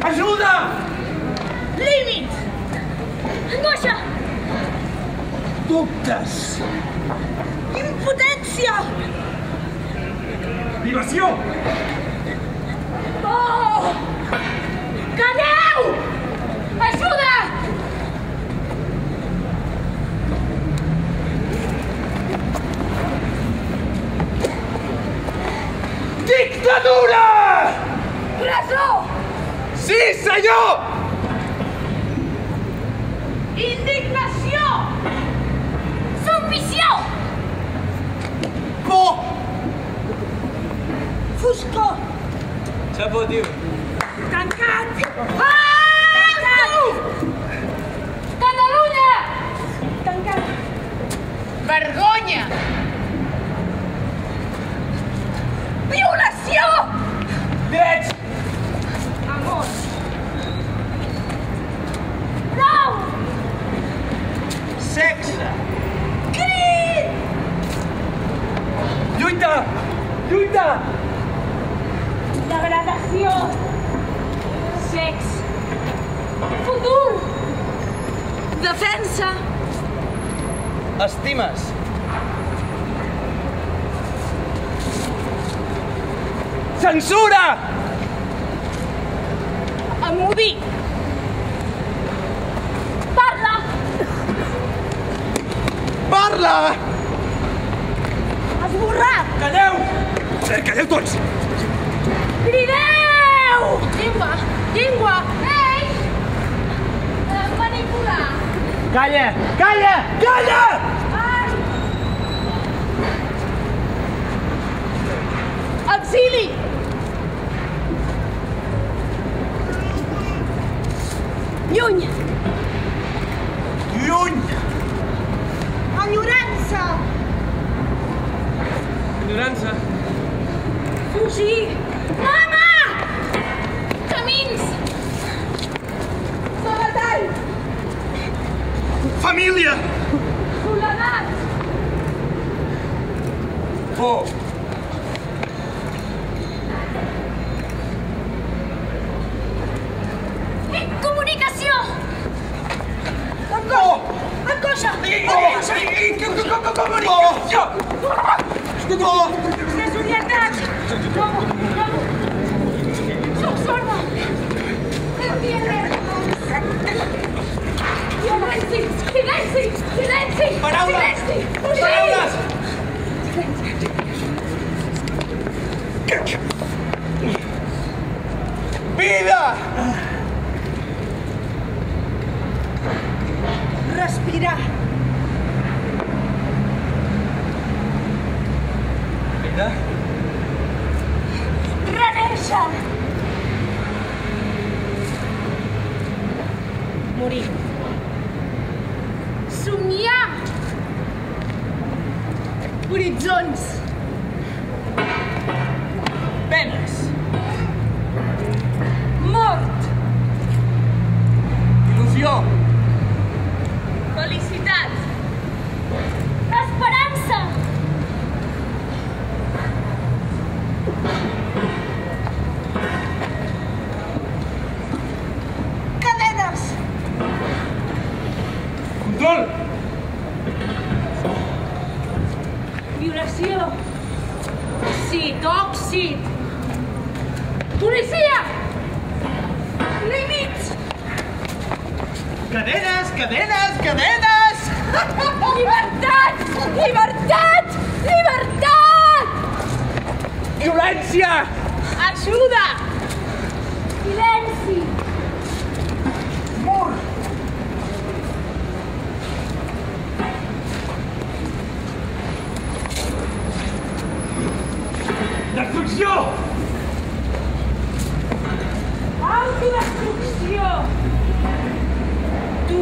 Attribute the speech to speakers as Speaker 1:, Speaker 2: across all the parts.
Speaker 1: Ajuda!
Speaker 2: Límit! Angoixa!
Speaker 1: Dubtes!
Speaker 2: Impotència!
Speaker 1: Vibració!
Speaker 2: Oh! Calleu! Ajuda!
Speaker 1: Dictadura!
Speaker 2: Presó!
Speaker 1: Sí, senyor!
Speaker 2: Indignació! Submissió!
Speaker 1: Por!
Speaker 2: Foscor!
Speaker 1: Xapo, tio.
Speaker 2: Tancat! Tancat! Catalunya! Tancat! Vergonya! Violació!
Speaker 1: Drets!
Speaker 2: Amor! Prou!
Speaker 1: Sexe!
Speaker 2: Crit!
Speaker 1: Lluita! Lluita!
Speaker 2: Degradació! Sex! Futur! Defensa!
Speaker 1: Estimes! Censura!
Speaker 2: Emmudir! Parla!
Speaker 1: Parla!
Speaker 2: Esborrar!
Speaker 1: Calleu! Calleu tots!
Speaker 2: Crideu! Llengua! Llengua! Ei! Manipular!
Speaker 1: Calla! Calla! Calla!
Speaker 2: Ai! Exili! Lluny!
Speaker 1: Lluny!
Speaker 2: Enyorança!
Speaker 1: Ignorança!
Speaker 2: Fugir! Mama! Camins! Sabatall!
Speaker 1: Família!
Speaker 2: Soledat!
Speaker 1: Por!
Speaker 2: Comunicació!
Speaker 1: Por!
Speaker 2: Angoixa!
Speaker 1: Comunicació! Por!
Speaker 2: Desorietat! Trobo! Soc sorda! Silenci! Silenci! Silenci!
Speaker 1: Paraules!
Speaker 2: Silenci!
Speaker 1: Paraules! Vida!
Speaker 2: Respirar!
Speaker 1: Vida?
Speaker 2: Renéixer! Morir! Somiar! Horitzons!
Speaker 1: Penes!
Speaker 2: Mort!
Speaker 1: Il·lusió!
Speaker 2: Felicitat! Esperança! Cadenes!
Speaker 1: Control!
Speaker 2: Violació! Cit, òxid! Policia! Límits!
Speaker 1: Cadenes! Cadenes! Cadenes!
Speaker 2: Llibertat! Llibertat! Llibertat!
Speaker 1: Violència!
Speaker 2: Ajuda! Silenci!
Speaker 1: Mur! Destrucció!
Speaker 2: Autodestrucció! Tu!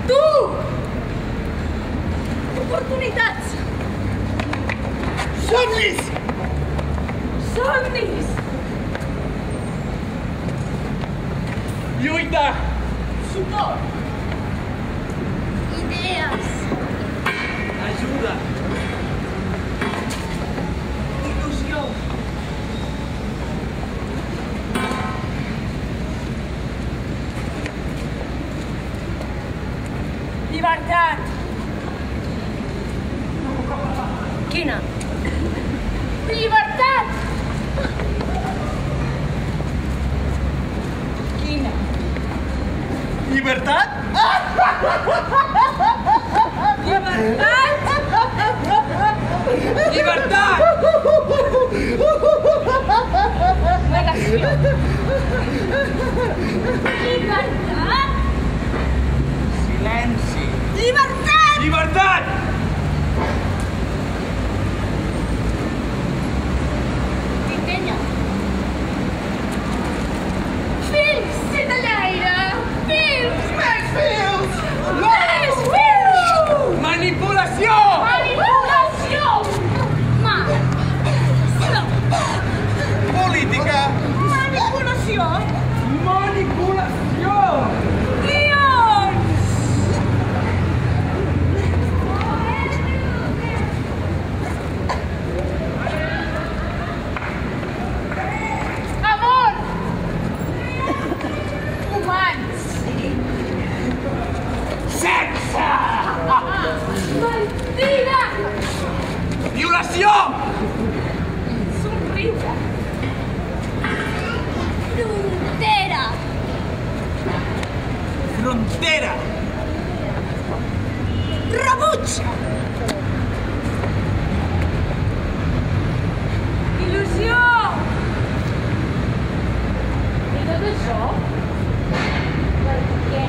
Speaker 2: Tu! Oportunitats!
Speaker 1: Somnis!
Speaker 2: Somnis!
Speaker 1: Lluita!
Speaker 2: Suport! Idees!
Speaker 1: Ajuda!
Speaker 2: Il·lusió!
Speaker 1: Frontera.
Speaker 2: Rebuig. Il·lusió. I tot això? Per què?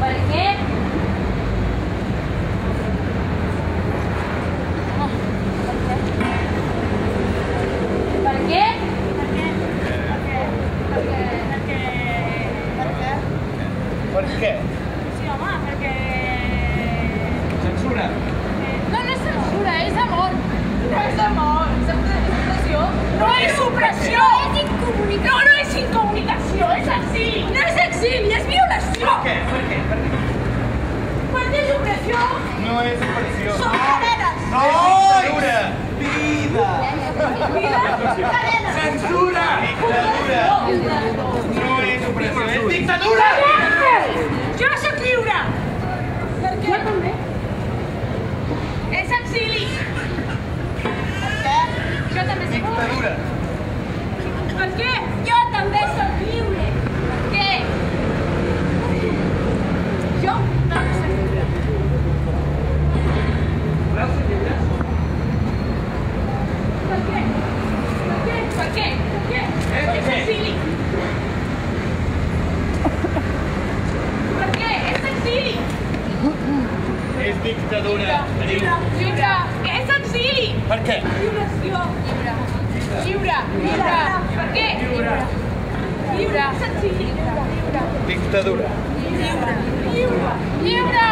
Speaker 2: Per què? Per què?
Speaker 1: Per què?
Speaker 2: Sí, home, perquè...
Speaker 1: Censura.
Speaker 2: No, no és censura, és amor. No és amor, és opressió. No és opressió! És incomunicació. No, no és incomunicació, és exili. No és exili, és violació.
Speaker 1: Per què? Per què? Per què?
Speaker 2: Perquè és opressió.
Speaker 1: No és opressió.
Speaker 2: Són cadenes.
Speaker 1: No! Dictadura. Vida.
Speaker 2: Vida, cadenes.
Speaker 1: Censura. Dictadura. No és opressió, és dictadura.
Speaker 2: Jo no soc lliure. Per què? Jo també. És exili. Per què? Jo també soc
Speaker 1: Dictadura.
Speaker 2: Per què? Jo també soc lliure. Per què? Jo també soc lliure.
Speaker 1: Voleu ser lliures?
Speaker 2: Per què? Per què? Per què? Per què? És exili. Per què? És exili.
Speaker 1: És dictadura.
Speaker 2: Lliure. És exili.
Speaker 1: Per què?
Speaker 2: Violació. Lliure. Lliure. Per què? Lliure. Lliure. És exili. Lliure.
Speaker 1: Dictadura.
Speaker 2: Lliure. Lliure. Lliure.